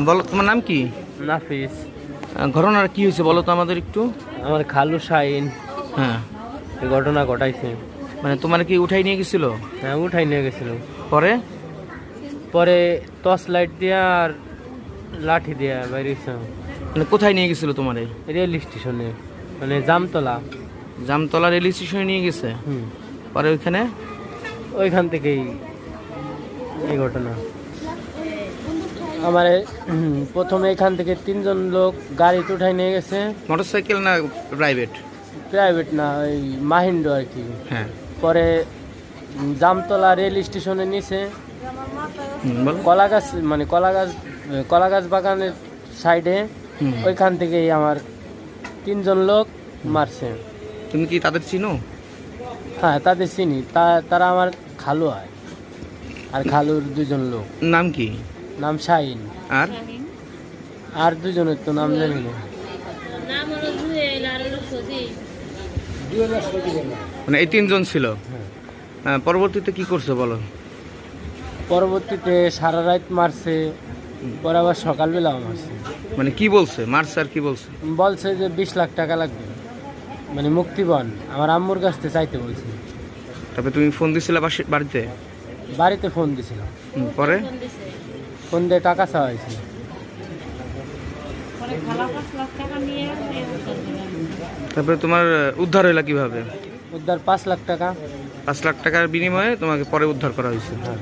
বলো তোমার নাম কি? নাফিস। ঘটনাটা কি হয়েছে বলো তো আমাদের একটু। আমার খালু শাহিন হ্যাঁ, এই ঘটনা ঘটাইছে। মানে তোমার কি উঠাই নিয়ে গেছিল? হ্যাঁ, উঠাই নিয়ে গেছিল। পরে পরে টর্চ লাইট দিয়া আর লাঠি দিয়া বাইরেছে। মানে কোথায় নিয়ে গেছিল তোমারে? রেল স্টেশনে, মানে জামতলা। জামতলা রেল স্টেশনে নিয়ে গেছে। পরে ওইখানে ওইখান থেকেই এই ঘটনা। আমার প্রথমে এখান থেকে 3 জন লোক গাড়িতে উঠাই নিয়ে গেছে। মোটরসাইকেল না প্রাইভেট? প্রাইভেট না, ওই মাহিন্দ্র আর কি। হ্যাঁ। পরে জামতলা রেল স্টেশনে নিচে বলো। কলাগাছ, মানে কলাগাছ বাগানের সাইডে, ওইখান থেকেই আমার 3 জন লোক মারছে। তুমি কি তাদের চিনো? হ্যাঁ, তাদের চিনি। তারা আমার খালু হয়, আর খালুর 2 জন লোক। নাম কি? নাম শাহিন। আর 2 জনের তো নাম জানি না। মানে এই 3 জন ছিল। পরবর্তীতে কি করছো বলো? পরবর্তীতে সারা রাত মারছে, পরে আবার সকালবেলাও মারছে। মানে কি বলছে মারছে আর কি বলছে? বলছে যে 20 লাখ টাকা লাগবে, মানে মুক্তিপণ আমার আম্মুর কাছ থেকে চাইতে বলছে। তারপরে তুমি ফোন দিছিলে বাড়িতে? বাড়িতে ফোন দিছিলাম। পরে ফোন দিয়ে টাকা চাওয়া হয়েছিল। তারপরে তোমার উদ্ধার হইলা কিভাবে? উদ্ধার 5 লাখ টাকা। 5 লাখ টাকার বিনিময়ে তোমাকে পরে উদ্ধার করা হয়েছে। হ্যাঁ।